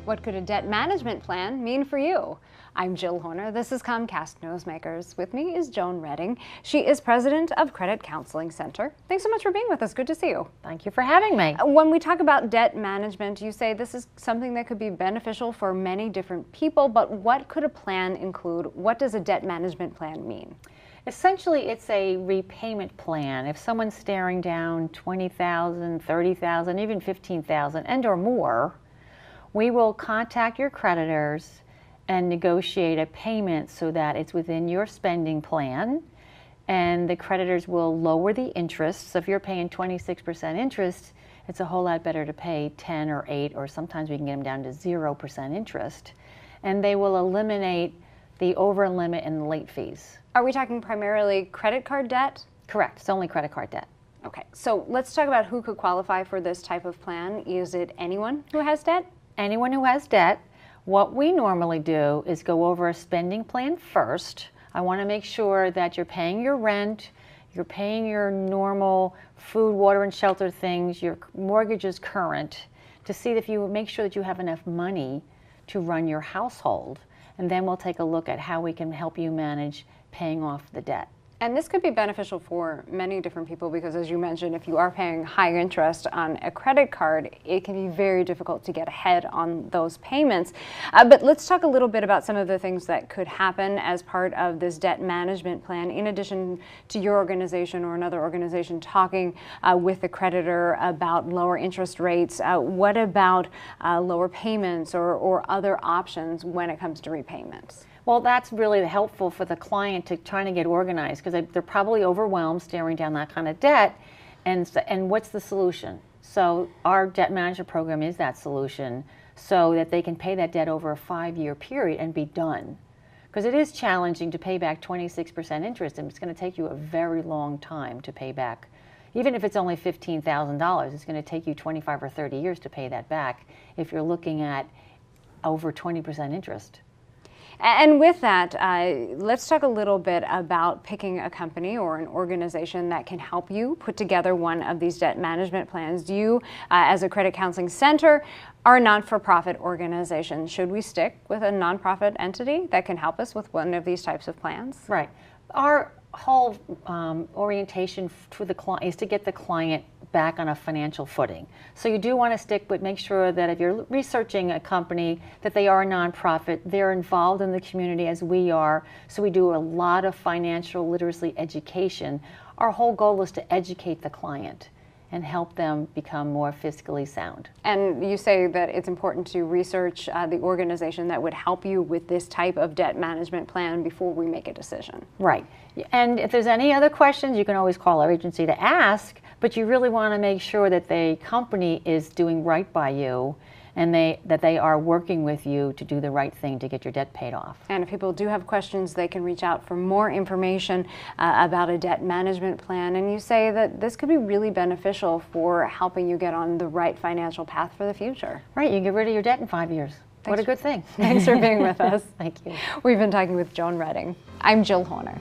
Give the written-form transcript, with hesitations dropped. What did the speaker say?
What could a debt management plan mean for you? I'm Jill Horner. This is Comcast Newsmakers. With me is Joan Redding. She is president of Credit Counseling Center. Thanks so much for being with us. Good to see you. Thank you for having me. When we talk about debt management, you say this is something that could be beneficial for many different people, but what could a plan include? What does a debt management plan mean? Essentially, it's a repayment plan. If someone's staring down $20,000, $30,000, even $15,000 and or more, we will contact your creditors and negotiate a payment so that it's within your spending plan, and the creditors will lower the interest. So if you're paying 26% interest, it's a whole lot better to pay 10 or 8, or sometimes we can get them down to 0% interest. And they will eliminate the over limit and the late fees. Are we talking primarily credit card debt? Correct. It's only credit card debt. Okay, so let's talk about who could qualify for this type of plan. Is it anyone who has debt? Anyone who has debt. What we normally do is go over a spending plan first. I want to make sure that you're paying your rent, you're paying your normal food, water, and shelter things, your mortgage is current, to see if you make sure that you have enough money to run your household. And then we'll take a look at how we can help you manage paying off the debt. And this could be beneficial for many different people because, as you mentioned, if you are paying high interest on a credit card, it can be very difficult to get ahead on those payments. But let's talk a little bit about some of the things that could happen as part of this debt management plan, in addition to your organization or another organization talking with the creditor about lower interest rates. What about lower payments or other options when it comes to repayments? Well, that's really helpful for the client to trying to get organized, because they're probably overwhelmed staring down that kind of debt. And what's the solution? So our debt management program is that solution, so that they can pay that debt over a 5-year period and be done. Because it is challenging to pay back 26% interest, and it's going to take you a very long time to pay back. Even if it's only $15,000, it's going to take you 25 or 30 years to pay that back if you're looking at over 20% interest. And with that, let's talk a little bit about picking a company or an organization that can help you put together one of these debt management plans. You, as a credit counseling center, are a non-for-profit organization. Should we stick with a nonprofit entity that can help us with one of these types of plans? Right. Our whole orientation to the client is to get the client back on a financial footing. So you do want to stick, but make sure that if you're researching a company, that they are a nonprofit, they're involved in the community as we are. So we do a lot of financial literacy education. Our whole goal is to educate the client and help them become more fiscally sound. And you say that it's important to research the organization that would help you with this type of debt management plan before we make a decision. Right. And if there's any other questions, you can always call our agency to ask, but you really want to make sure that the company is doing right by you, and that they are working with you to do the right thing to get your debt paid off. And if people do have questions, they can reach out for more information about a debt management plan. And you say that this could be really beneficial for helping you get on the right financial path for the future. Right, you can get rid of your debt in 5 years. What a good thing. Thanks for being with us. Thank you. We've been talking with Joan Redding. I'm Jill Horner.